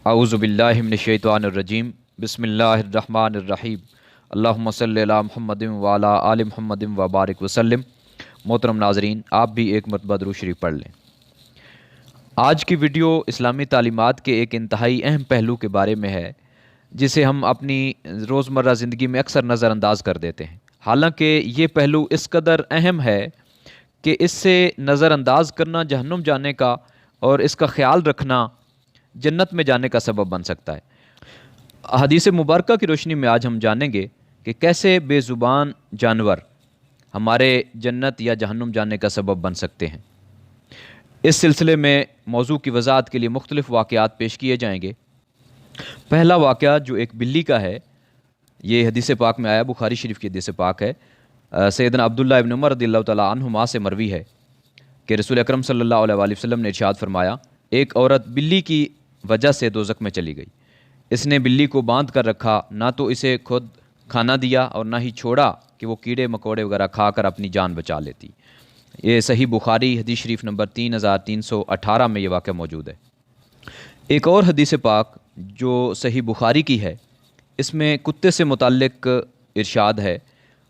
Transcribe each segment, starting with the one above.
اعوذ باللہ من الشیطان الرجیم بسم اللہ الرحمن الرحیم اللہم صلی علی محمد وعلی آل محمد وبارک وسلم۔ محترم ناظرین، آپ بھی ایک مرتبہ درود شریف پڑھ لیں۔ آج کی ویڈیو اسلامی تعلیمات کے ایک انتہائی اہم پہلو کے بارے میں ہے، جسے ہم اپنی روزمرہ زندگی میں اکثر نظر انداز کر دیتے ہیں۔ حالانکہ یہ پہلو اس قدر اہم ہے کہ اس سے نظر انداز کرنا جہنم جانے کا اور اس کا خیال رکھنا جنت میں جانے کا سبب بن سکتا ہے۔ حدیث مبارکہ کی روشنی میں آج ہم جانیں گے کہ کیسے بے زبان جانور ہمارے جنت یا جہنم جانے کا سبب بن سکتے ہیں۔ اس سلسلے میں موضوع کی وضاحت کے لیے مختلف واقعات پیش کیے جائیں گے۔ پہلا واقعہ جو ایک بلی کا ہے، یہ حدیث پاک میں آیا، بخاری شریف کی حدیث پاک ہے۔ سیدنا عبداللہ ابن عمر رضی اللہ تعالیٰ عنہما سے مروی ہے کہ رسول اکرم صلی اللہ علیہ وآلہ وسلم نے ارشاد فرمایا، ایک عورت بلی کی وجہ سے دوزخ میں چلی گئی۔ اس نے بلی کو باندھ کر رکھا، نہ تو اسے خود کھانا دیا اور نہ ہی چھوڑا کہ وہ کیڑے مکوڑے وغیرہ کھا کر اپنی جان بچا لیتی۔ یہ صحیح بخاری حدیث شریف نمبر 3318 میں یہ واقعہ موجود ہے۔ ایک اور حدیث پاک جو صحیح بخاری کی ہے، اس میں کتے سے متعلق ارشاد ہے،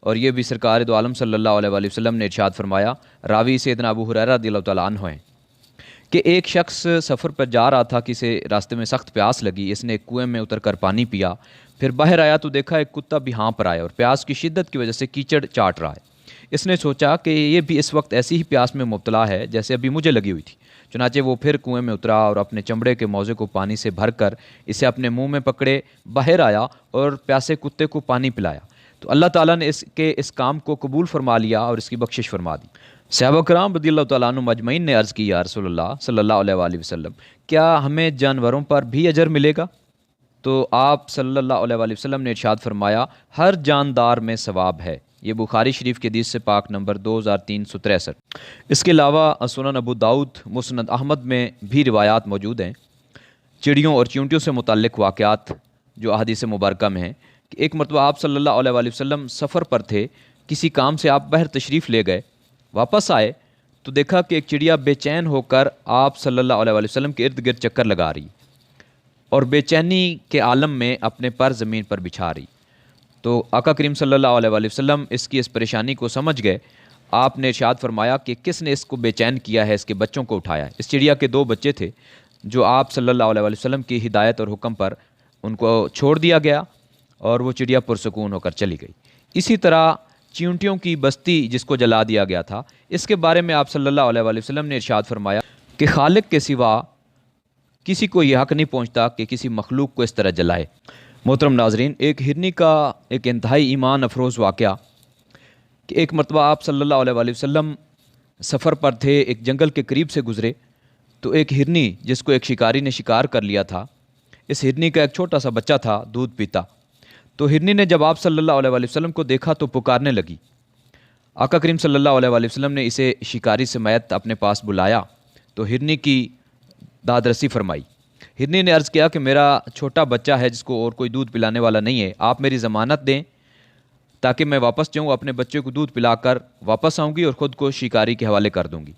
اور یہ بھی سرکار دو عالم صلی اللہ علیہ وآلہ وسلم نے ارشاد فرمایا، راوی سیدنا ابو ہریرہ رضی اللہ تعالیٰ عنہ ہیں کہ ایک شخص سفر پر جا رہا تھا، کسی راستے میں سخت پیاس لگی، اس نے ایک کنویں میں اتر کر پانی پیا، پھر باہر آیا تو دیکھا ایک کتا بھی ہاں پر آیا اور پیاس کی شدت کی وجہ سے کیچڑ چاٹ رہا ہے۔ اس نے سوچا کہ یہ بھی اس وقت ایسی ہی پیاس میں مبتلا ہے جیسے ابھی مجھے لگی ہوئی تھی۔ چنانچہ وہ پھر کنویں میں اترا اور اپنے چمڑے کے موزے کو پانی سے بھر کر اسے اپنے منہ میں پکڑے باہر آیا اور پیاسے کتے کو پانی پلایا، تو اللہ تعالیٰ نے اس کام کو قبول فرما لیا اور اس کی بخشش فرما دی۔ صحابہ کرام رضی اللہ تعالیٰ عنہ مجمعین نے عرض کی، یا رسول اللہ صلی اللہ علیہ وآلہ وسلم، کیا ہمیں جانوروں پر بھی اجر ملے گا؟ تو آپ صلی اللہ علیہ وآلہ وسلم نے ارشاد فرمایا، ہر جاندار میں ثواب ہے۔ یہ بخاری شریف کے حدیث سے پاک نمبر 2363۔ اس کے علاوہ سنن ابو داؤد، مسند احمد میں بھی روایات موجود ہیں، چڑیوں اور چیونٹیوں سے متعلق واقعات جو احادیث مبارکہ میں ہیں کہ ایک مرتبہ آپ صلی اللہ علیہ وآلہ وسلم سفر پر تھے، کسی کام سے آپ باہر تشریف لے گئے، واپس آئے تو دیکھا کہ ایک چڑیا بے چین ہو کر آپ صلی اللہ علیہ وآلہ وسلم کے ارد گرد چکر لگا رہی اور بے چینی کے عالم میں اپنے پر زمین پر بچھا رہی۔ تو آقا کریم صلی اللہ علیہ وآلہ وسلم اس پریشانی کو سمجھ گئے۔ آپ نے ارشاد فرمایا کہ کس نے اس کو بے چین کیا ہے، اس کے بچوں کو اٹھایا ہے۔ اس چڑیا کے 2 بچے تھے جو آپ صلی اللہ علیہ وآلہ وسلم کی ہدایت اور حکم پر ان کو چھوڑ دیا گیا اور وہ چڑیا پرسکون ہو کر چلی گئی۔ اسی طرح چیونٹیوں کی بستی جس کو جلا دیا گیا تھا، اس کے بارے میں آپ صلی اللہ علیہ وآلہ وسلم نے ارشاد فرمایا کہ خالق کے سوا کسی کو یہ حق نہیں پہنچتا کہ کسی مخلوق کو اس طرح جلائے۔ محترم ناظرین، ایک ہرنی کا ایک انتہائی ایمان افروز واقعہ کہ ایک مرتبہ آپ صلی اللہ علیہ وآلہ وسلم سفر پر تھے، ایک جنگل کے قریب سے گزرے تو ایک ہرنی جس کو ایک شکاری نے شکار کر لیا تھا، اس ہرنی کا ایک چھوٹا سا بچہ تھا، دودھ پیتا۔ تو ہرنی نے جب آپ صلی اللہ علیہ وآلہ وسلم کو دیکھا تو پکارنے لگی۔ آقا کریم صلی اللہ علیہ وآلہ وسلم نے اسے شکاری سمیت اپنے پاس بلایا تو ہرنی کی داد رسی فرمائی۔ ہرنی نے عرض کیا کہ میرا چھوٹا بچہ ہے جس کو اور کوئی دودھ پلانے والا نہیں ہے، آپ میری ضمانت دیں تاکہ میں واپس جاؤں، اپنے بچے کو دودھ پلا کر واپس آؤں گی اور خود کو شکاری کے حوالے کر دوں گی۔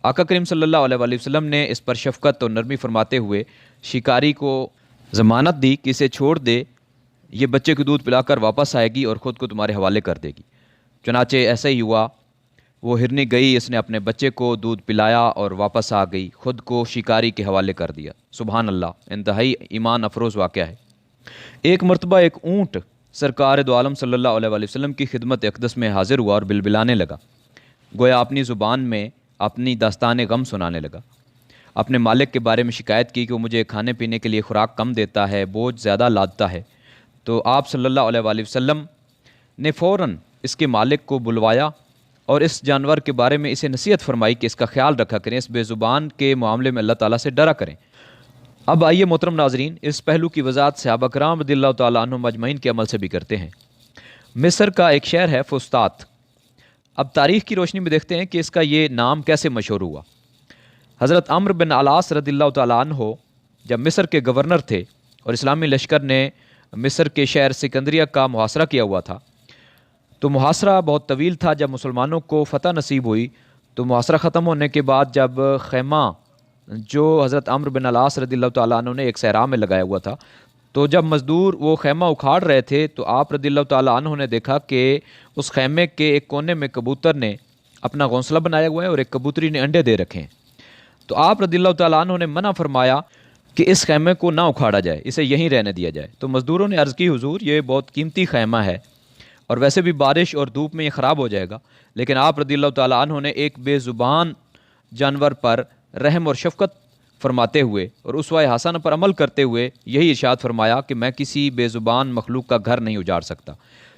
آقا کریم صلی اللہ علیہ وآلہ وسلم نے اس پر شفقت اور نرمی فرماتے ہوئے شکاری کو ضمانت دی کہ اسے چھوڑ دے، یہ بچے کو دودھ پلا کر واپس آئے گی اور خود کو تمہارے حوالے کر دے گی۔ چنانچہ ایسا ہی ہوا، وہ ہرنی گئی، اس نے اپنے بچے کو دودھ پلایا اور واپس آ گئی، خود کو شکاری کے حوالے کر دیا۔ سبحان اللہ، انتہائی ایمان افروز واقعہ ہے۔ ایک مرتبہ ایک اونٹ سرکار دو عالم صلی اللہ علیہ وآلہ وسلم کی خدمت اقدس میں حاضر ہوا اور بلبلانے لگا، گویا اپنی زبان میں اپنی داستان غم سنانے لگا۔ اپنے مالک کے بارے میں شکایت کی کہ وہ مجھے کھانے پینے کے لیے خوراک کم دیتا ہے، بوجھ زیادہ لادتا ہے۔ تو آپ صلی اللہ علیہ وآلہ وسلم نے فوراً اس کے مالک کو بلوایا اور اس جانور کے بارے میں اسے نصیحت فرمائی کہ اس کا خیال رکھا کریں، اس بے زبان کے معاملے میں اللہ تعالیٰ سے ڈرا کریں۔ اب آئیے محترم ناظرین، اس پہلو کی وضاحت صحابہ کرام رضی اللہ تعالیٰ عنہ مجمعین کے عمل سے بھی کرتے ہیں۔ مصر کا ایک شہر ہے فسطاط۔ اب تاریخ کی روشنی میں دیکھتے ہیں کہ اس کا یہ نام کیسے مشہور ہوا۔ حضرت عمرو بن العاص رضی اللہ تعالیٰ عنہ جب مصر کے گورنر تھے اور اسلامی لشکر نے مصر کے شہر سکندریہ کا محاصرہ کیا ہوا تھا، تو محاصرہ بہت طویل تھا۔ جب مسلمانوں کو فتح نصیب ہوئی تو محاصرہ ختم ہونے کے بعد جب خیمہ جو حضرت عمرو بن العاص رضی اللہ تعالیٰ عنہ نے ایک صحرا میں لگایا ہوا تھا۔ تو جب مزدور وہ خیمہ اکھاڑ رہے تھے تو آپ رضی اللہ تعالیٰ عنہ نے دیکھا کہ اس خیمے کے ایک کونے میں کبوتر نے اپنا گھونسلہ بنایا ہوا ہے اور ایک کبوتری نے انڈے دے رکھے ہیں۔ تو آپ رضی اللہ تعالیٰ عنہ نے منع فرمایا کہ اس خیمے کو نہ اکھاڑا جائے، اسے یہیں رہنے دیا جائے۔ تو مزدوروں نے عرض کی حضور یہ بہت قیمتی خیمہ ہے اور ویسے بھی بارش اور دھوپ میں یہ خراب ہو جائے گا، لیکن آپ رضی اللہ تعالیٰ عنہ نے ایک بے زبان جانور پر رحم اور شفقت فرماتے ہوئے اور اسوہ حسنہ پر عمل کرتے ہوئے یہی ارشاد فرمایا کہ میں کسی بے زبان مخلوق کا گھر نہیں اجاڑ سکتا۔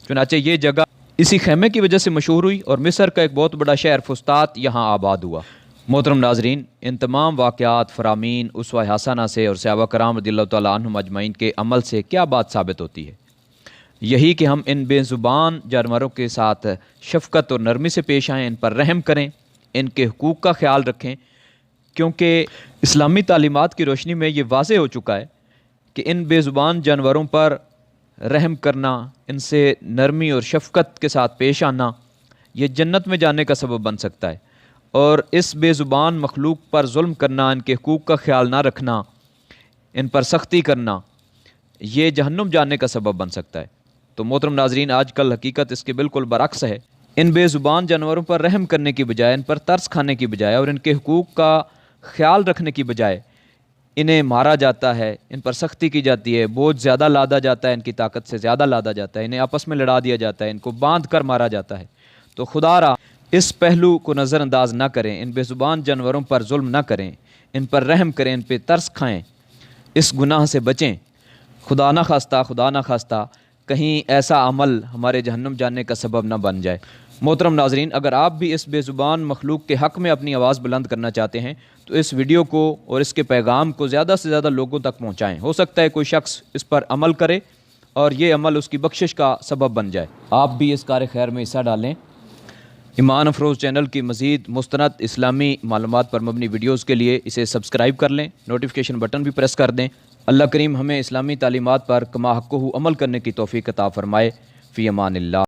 چنانچہ یہ جگہ اسی خیمے کی وجہ سے مشہور ہوئی اور مصر کا ایک بہت بڑا شہر فسطاط یہاں آباد ہوا۔ محترم ناظرین، ان تمام واقعات فرامین اسوہ حسنہ سے اور صحابہ کرام رضی اللہ تعالیٰ عنہم اجمعین کے عمل سے کیا بات ثابت ہوتی ہے؟ یہی کہ ہم ان بے زبان جانوروں کے ساتھ شفقت اور نرمی سے پیش آئیں، ان پر رحم کریں، ان کے حقوق کا خیال رکھیں، کیونکہ اسلامی تعلیمات کی روشنی میں یہ واضح ہو چکا ہے کہ ان بے زبان جانوروں پر رحم کرنا، ان سے نرمی اور شفقت کے ساتھ پیش آنا یہ جنت میں جانے کا سبب بن سکتا ہے، اور اس بے زبان مخلوق پر ظلم کرنا، ان کے حقوق کا خیال نہ رکھنا، ان پر سختی کرنا یہ جہنم جانے کا سبب بن سکتا ہے۔ تو محترم ناظرین، آج کل حقیقت اس کے بالکل برعکس ہے۔ ان بے زبان جانوروں پر رحم کرنے کی بجائے، ان پر ترس کھانے کی بجائے اور ان کے حقوق کا خیال رکھنے کی بجائے انہیں مارا جاتا ہے، ان پر سختی کی جاتی ہے، بوجھ زیادہ لادا جاتا ہے، ان کی طاقت سے زیادہ لادا جاتا ہے، انہیں آپس میں لڑا دیا جاتا ہے، ان کو باندھ کر مارا جاتا ہے۔ تو خدا را اس پہلو کو نظر انداز نہ کریں، ان بے زبان جانوروں پر ظلم نہ کریں، ان پر رحم کریں، ان پہ ترس کھائیں، اس گناہ سے بچیں۔ خدا نہ خواستہ کہیں ایسا عمل ہمارے جہنم جانے کا سبب نہ بن جائے۔ محترم ناظرین، اگر آپ بھی اس بے زبان مخلوق کے حق میں اپنی آواز بلند کرنا چاہتے ہیں تو اس ویڈیو کو اور اس کے پیغام کو زیادہ سے زیادہ لوگوں تک پہنچائیں۔ ہو سکتا ہے کوئی شخص اس پر عمل کرے اور یہ عمل اس کی بخشش کا سبب بن جائے۔ آپ بھی اس کار خیر میں حصہ ڈالیں۔ ایمان افروز چینل کی مزید مستند اسلامی معلومات پر مبنی ویڈیوز کے لیے اسے سبسکرائب کر لیں، نوٹیفیکیشن بٹن بھی پریس کر دیں۔ اللہ کریم ہمیں اسلامی تعلیمات پر کما حقہ عمل کرنے کی توفیق عطا فرمائے۔ فی امان اللہ۔